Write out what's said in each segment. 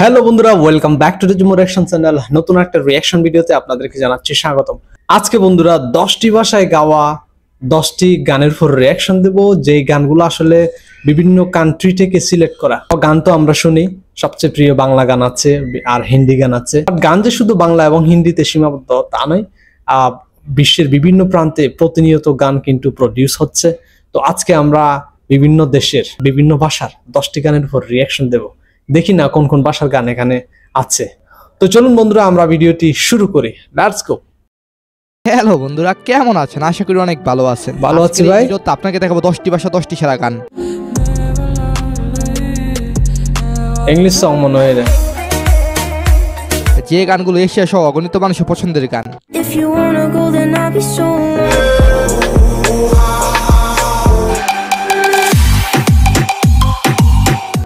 Hello বন্ধুরা, welcome back to the Zumo reaction channel. নতুন একটা রিঅ্যাকশন ভিডিওতে আপনাদেরকে জানাচ্ছি স্বাগতম। আজকে বন্ধুরা 10টি ভাষায় গাওয়া 10টি গানের উপর রিঅ্যাকশন দেব, যেই গানগুলো আসলে বিভিন্ন কান্ট্রি থেকে সিলেক্ট করা। গান তো আমরা শুনি, সবচেয়ে প্রিয় বাংলা গান আছে আর হিন্দি গান আছে। গান যে শুধু বাংলা এবং হিন্দিতে সীমাবদ্ধ তা নয়, বিশ্বের বিভিন্ন প্রান্তে প্রতিনিয়ত গান কিন্তু প্রডিউস হচ্ছে। তো আজকে আমরা বিভিন্ন দেশের বিভিন্ন ভাষার 10টি গানের উপর রিঅ্যাকশন দেব। দেখি না কোন কোন ভাষার গান এখানে আছে। তো চলুন বন্ধুরা আমরা ভিডিওটি শুরু করি। Let's go. হ্যালো বন্ধুরা, কেমন আছেন? আশা করি অনেক ভালো আছেন। ভালো আছি ভাই। ভিডিওতে আপনাকে দেখাবো 10টি ভাষা 10টি সেরা গান। ইংলিশ সং মনে হয়, যে গানগুলো এশিয়া সহ অগণিত মানুষের পছন্দের গান।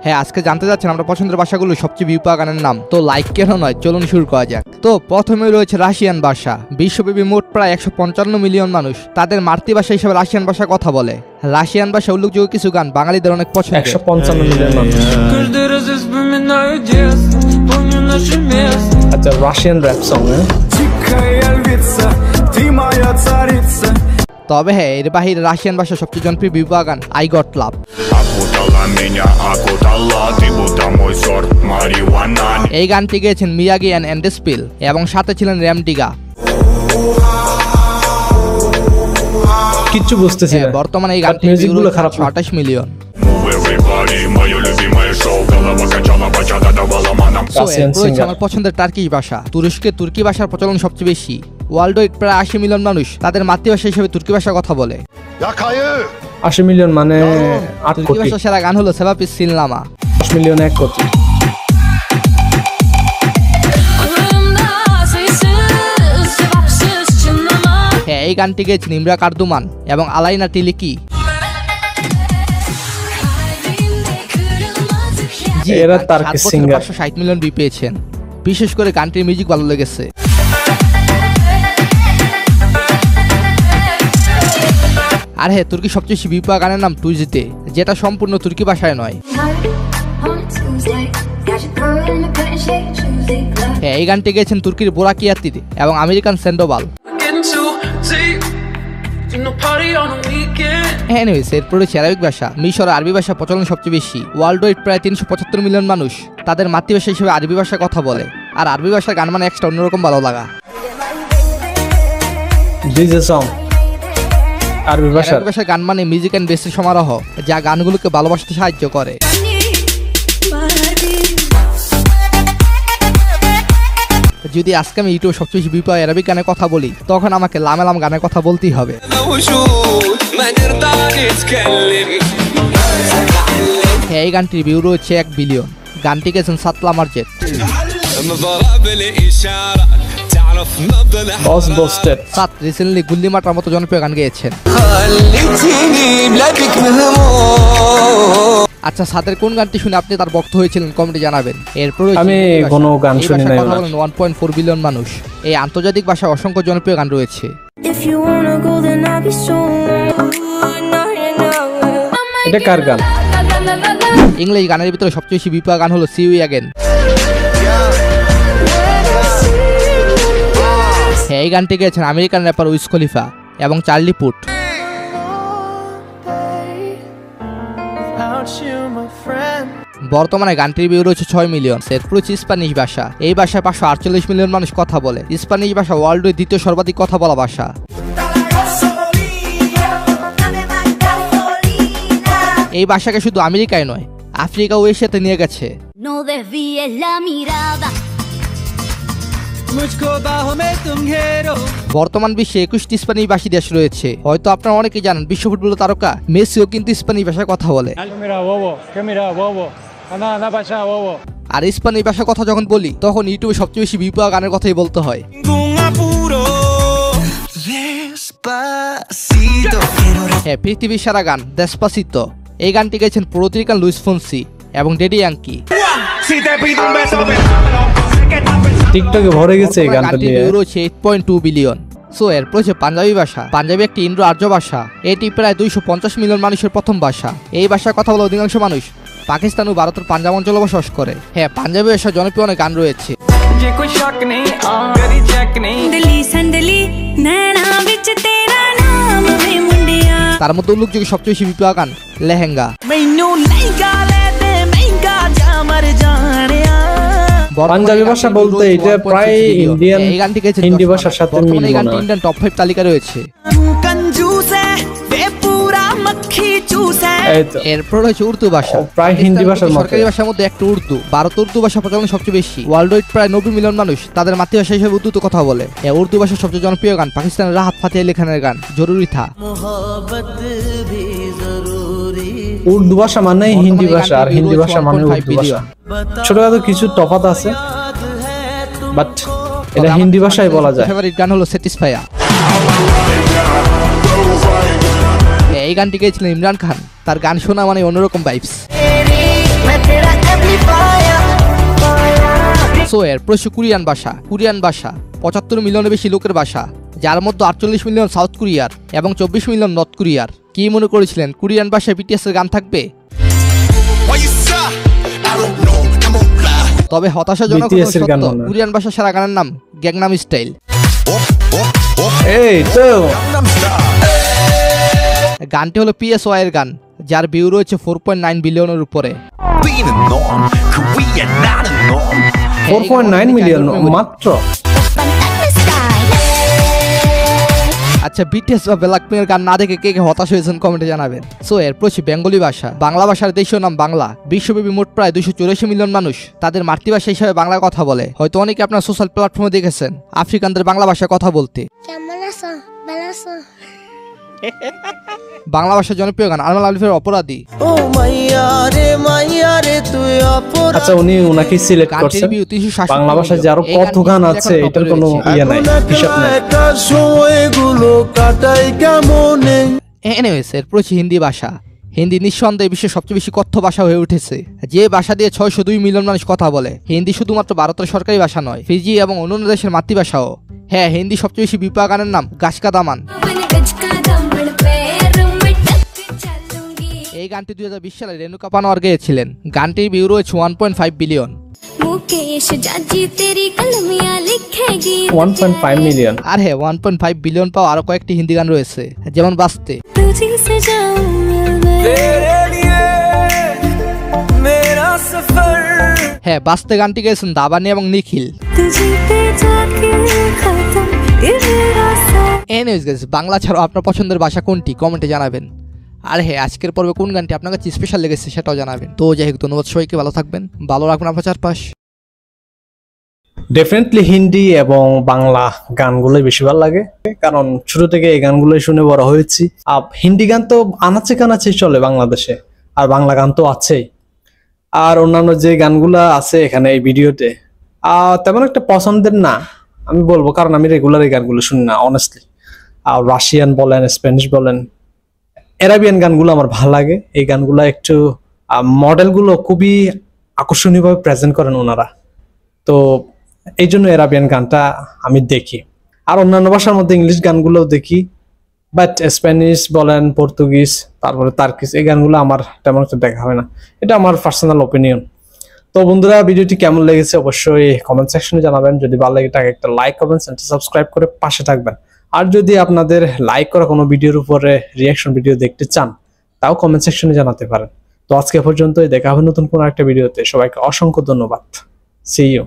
হ্যাঁ, আজকে জানতে যাচ্ছেন আমরা পছন্দের ভাষাগুলো সবচেয়ে ভিউ পাওয়া গানের নাম। তো লাইক কেন নয়, চলুন শুরু করা যাক। তো প্রথমে রয়েছে রাশিয়ান ভাষা। বিশ্বব্যাপী মোট প্রায় 155 মিলিয়ন মানুষ তাদের মাতৃভাষা হিসেবে রাশিয়ান ভাষা কথা বলে। রাশিয়ান ভাষা উল্লেখযোগ্য কিছু গান বাঙালিদের অনেক পছন্দ। 155 মিলিয়ন মানুষ। আচ্ছা, রাশিয়ান র‍্যাপ সং। তবে হ্যাঁ, এর বাহিরে রাশিয়ান ভাষা সবচেয়ে জনপ্রিয় ভিউ পাওয়া গান আই গট লাভ। এই গানটি গেয়েছেন মিয়াগি অ্যান্ড এন্ডেসপিল এবং সাথে ছিলেন র্যামডিগা। কিচ্ছু বুঝতেছি না। বর্তমানে এই গানটির ভিউ 28 মিলিয়ন। আমার পছন্দের টার্কিশ ভাষা। তুরস্কে তুর্কি ভাষার প্রচলন সবচেয়ে বেশি। ওয়ার্ল্ড ওয়াইড প্রায় 80 মিলিয়ন মানুষ তাদের মাতৃভাষা হিসেবে তুর্কি ভাষা কথা বলে। 80 মিলিয়ন মানে 8 তুর্কি কোটি। ভাষার সেরা গান হলো সেভাপিস সিনলামা। 10 মিলিয়ন 1 কোটি। হ্যাঁ, এই গানটি গেয়েছেন ইমরা কার্দুমান এবং আলাইনা টিলিকি। এরা টার্কিশ সিঙ্গার। 60 মিলিয়ন ভিউ পেয়েছেন। বিশেষ করে গানটির মিউজিক ভালো লেগেছে। আর হ্যাঁ, তুর্কি সবচেয়ে বেশি ভিউ পাওয়া গানের নাম টুইজিতে, যেটা সম্পূর্ণ তুর্কি ভাষায় নয়। হ্যাঁ, এই গানটি গেয়েছেন তুর্কির বোরাকিয়াতির এবং আমেরিকান স্যান্ডোবাল। এনিওয়েজ, এরপর রয়েছে আরবিক ভাষা। মিশর আরবি ভাষা প্রচলন সবচেয়ে বেশি। ওয়ার্ল্ড ওয়াইড প্রায় 375 মিলিয়ন মানুষ তাদের মাতৃভাষা হিসেবে আরবি ভাষা কথা বলে। আর আরবি ভাষার গান মানে একটা অন্যরকম ভালো লাগা। DJ song. আরবি ভাষার গান মানে মিউজিক এন্ড বেসের সমারোহ, যা গানগুলোকে ভালোবাসতে সাহায্য করে। যদি আজকে আমি ইউটিউব সবচেয়ে বেশি ভিউ পাওয়া আরবিক গানের কথা বলি, তখন আমাকে লামেলাম গানের কথা বলতেই হবে। হ্যাঁ, এই গানটির ভিউ রয়েছে 1 বিলিয়ন। গানটি গেছেন সাতলা মার্জেট। সাত রিসেন্টলি গুল্লি মাটার মতো জনপ্রিয় গান গেয়েছেন। আচ্ছা, সাদের কোন গানটি শুনে আপনি তার ভক্ত হয়েছিলেন কমেন্টে জানাবেন। এরপর আমি কোনো গান শুনি নাই। 1.4 বিলিয়ন মানুষ। এই আন্তর্জাতিক ভাষায় অসংখ্য জনপ্রিয় গান রয়েছে। এটা কার গান? ইংলিশ গানের ভিতরে সবচেয়ে বেশি ভিউ পাওয়া গান হলো সি ইউ অ্যাগেন। হ্যাঁ, এই গানটি গেয়েছেন আমেরিকান র্যাপার উইজ খলিফা এবং চার্লি পুট। বর্তমানে গানটির ভিউ রয়েছে 6 মিলিয়ন। এরপর রয়েছে স্প্যানিশ ভাষা। এই ভাষায় 548 মিলিয়ন মানুষ কথা বলে। স্প্যানিশ ভাষা ওয়ার্ল্ডের দ্বিতীয় সর্বাধিক কথা বলা ভাষা। এই ভাষাকে শুধু আমেরিকায় নয়, আফ্রিকা ও এশিয়াতে নিয়ে গেছে। বর্তমান বিশ্বে 21টি স্প্যানিশ ভাষী দেশ রয়েছে। হয়তো আপনারা অনেকেই জানেন বিশ্ব ফুটবল তারকা মেসিও কিন্তু স্প্যানিশ ভাষায় কথা বলে। আর স্প্যানিশ ভাষার কথা যখন বলি, তখন ইউটিউবে সবচেয়ে বেশি ভিউ পাওয়া গানের কথাই বলতে হয়। হ্যাঁ, পৃথিবীর সেরা গান দেসপাসিতো। এই গানটি গেছেন পুয়ের্তো রিকান লুইস ফন্সি এবং ড্যাডি ইয়াঙ্কি। টিকটকে ভরে গেছে এই গানটা দিয়ে। ভিউ রয়েছে 8.2 বিলিয়ন। সো এরপর হচ্ছে পাঞ্জাবি ভাষা। পাঞ্জাবি একটি ইন্ডো আর্য ভাষা। এটি প্রায় 250 মিলিয়ন মানুষের প্রথম ভাষা। এই ভাষার কথা বলা অধিকাংশ মানুষ পাকিস্তান ও ভারতের পাঞ্জাব অঞ্চলে বসবাস করে। হ্যাঁ, পাঞ্জাবি ভাষায় জনপ্রিয় অনেক গান রয়েছে। তার মধ্যে উল্লেখযোগ্য সবচেয়ে বেশি বিপা গান লেহেঙ্গা। পাঞ্জাবি ভাষা বলতে এটা প্রায় ইন্ডিয়ান এই গানটি গেছে হিন্দি ভাষার সাথে মিল এই গানটি মনে হয়। ইন্ডিয়ান টপ 5 তালিকা রয়েছে। এই তো এরপর রয়েছে উর্দু ভাষা, প্রায় হিন্দি ভাষার মতো। সরকারি ভাষার মধ্যে একটা উর্দু। ভারত উর্দু ভাষা প্রচলন সবচেয়ে বেশি। ওয়ার্ল্ড ওয়াইড প্রায় 90 মিলিয়ন মানুষ তাদের মাতৃভাষা হিসেবে উর্দুতে কথা বলে। এই উর্দু ভাষার সবচেয়ে জনপ্রিয় গান পাকিস্তানের রাহাত ফাতে আলী খানের গান জরুরি থা। উর্দু ভাষা মানে হিন্দি ভাষা, আর হিন্দি ভাষা মানে উর্দু ভাষা। ছোটখাটো কিছু তফাৎ আছে, বাট এটা হিন্দি ভাষায় বলা যায়। ফেভারিট গান হলো স্যাটিসফায়া। এই গানটি গেয়েছিলেন ইমরান খান। তার গান শোনা মানে অন্যরকম ভাইবস। সো এরপর কোরিয়ান ভাষা। কোরিয়ান ভাষা 75 মিলিয়নের বেশি লোকের ভাষা, যার মধ্যে 48 মিলিয়ন সাউথ কোরিয়ার এবং 24 মিলিয়ন নর্থ কোরিয়ার। কি মনে করেছিলেন কোরিয়ান ভাষায় বিটিএস এর গান থাকবে? তবে হতাশাজনক হলো BTS এর গান সত্য, মনে হয়। কোরিয়ান ভাষা সারা গানের নাম গ্যাংনাম স্টাইল। এই তো গানটি হলো PSY এর গান, যার ভিউ রয়েছে 4.9 বিলিয়নের উপরে। 4.9 মিলিয়ন মাত্র। আচ্ছা, বিটিএস বা ব্ল্যাকপিঙ্কের গান না দেখে কে কে হতাশ হয়েছেন কমেন্টে জানাবেন। সো এরপর বেঙ্গলি ভাষা। বাংলা ভাষার দেশীয় নাম বাংলা। বিশ্বব্যাপী মোট প্রায় 284 মিলিয়ন মানুষ তাদের মাতৃভাষা হিসেবে বাংলা কথা বলে। হয়তো অনেকে আপনার সোশ্যাল প্ল্যাটফর্মে দেখেছেন আফ্রিকানদের বাংলা ভাষায় কথা বলতে। বাংলা ভাষার জনপ্রিয় গান আরমান আলিফের অপরাধী। আচ্ছা, উনি ওনাকে সিলেক্ট গানটির করছেন। ভিউ 367 বাংলা ভাষায় যে আরো এই কত গানটি গান এখন আছে top এটার এ কোনো রয়েছে। ইয়ে নাই, হিসাব নাই। এনিওয়েজ এরপর হিন্দি ভাষা। হিন্দি নিঃসন্দেহে বিশ্বের সবচেয়ে বেশি কথ্য ভাষা হয়ে উঠেছে, যে ভাষা দিয়ে 602 মিলিয়ন মানুষ কথা বলে। হিন্দি শুধুমাত্র ভারতের সরকারি ভাষা নয়, ফিজি এবং অন্যান্য দেশের মাতৃভাষাও। হ্যাঁ, হিন্দি সবচেয়ে বেশি বিপা গানের নাম গাছ কা দামান। এই গানটি 2020 সালে রেণুকা পানোয়ার গেয়েছিলেন। গানটির ভিউ রয়েছে 1.5 বিলিয়ন। 1.5 মিলিয়ন। আর হ্যাঁ, 1.5 বিলিয়ন পাওয়া আরো কয়েকটি হিন্দি গান রয়েছে, যেমন বাস্তে। হ্যাঁ, বাস্তে গানটি গেয়েছেন দাবানি এবং নিখিল। এনিওয়েজ গাইস, বাংলা ছাড়াও আপনার পছন্দের ভাষা কোনটি কমেন্টে জানাবেন। আর হ্যাঁ, আজকের পর্বে কোন গানটি আপনার কাছে স্পেশাল লেগেছে সেটাও জানাবেন। তো যাই হোক, ধন্যবাদ সবাইকে, ভালো থাকবেন, ভালো রাখবেন আপনার চারপাশ। ডেফিনেটলি হিন্দি এবং বাংলা গানগুলোই বেশি ভালো লাগে, কারণ ছোট থেকে এই গানগুলোই শুনে বড় হয়েছি। হিন্দি গান তো আনাচে কানাচেই চলে বাংলাদেশে, আর বাংলা গান তো আছেই। আর অন্যান্য যে গানগুলা আছে এখানে এই ভিডিওতে তেমন একটা পছন্দের না আমি বলবো, কারণ আমি রেগুলার এই গানগুলো শুনি না অনেস্টলি। রাশিয়ান বলেন, স্প্যানিশ বলেন, অ্যারাবিয়ান গানগুলো আমার ভালো লাগে। এই গানগুলো একটু মডেলগুলো খুবই আকর্ষণীয়ভাবে প্রেজেন্ট করেন ওনারা, তো এই জন্য অ্যারাবিয়ান গানটা আমি দেখি। আর অন্যান্য ভাষার মধ্যে ইংলিশ গানগুলোও দেখি, বাট স্প্যানিশ বলেন, পর্তুগিজ, তারপরে তার্কিশ, এই গানগুলো আমার তেমন একটা দেখা হয় না। এটা আমার পার্সোনাল ওপিনিয়ন। তো বন্ধুরা, ভিডিওটি কেমন লেগেছে অবশ্যই কমেন্ট সেকশনে জানাবেন। যদি ভালো লাগে তাকে একটা লাইক করবেন, চ্যানেলটি সাবস্ক্রাইব করে পাশে থাকবেন। আর যদি আপনাদের লাইক করা কোনো ভিডিওর উপরে রিয়াকশন ভিডিও দেখতে চান, তাও কমেন্ট সেকশনে জানাতে পারেন। তো আজকে পর্যন্তই, দেখা হবে নতুন কোনো একটা ভিডিওতে। সবাইকে অসংখ্য ধন্যবাদ। See you.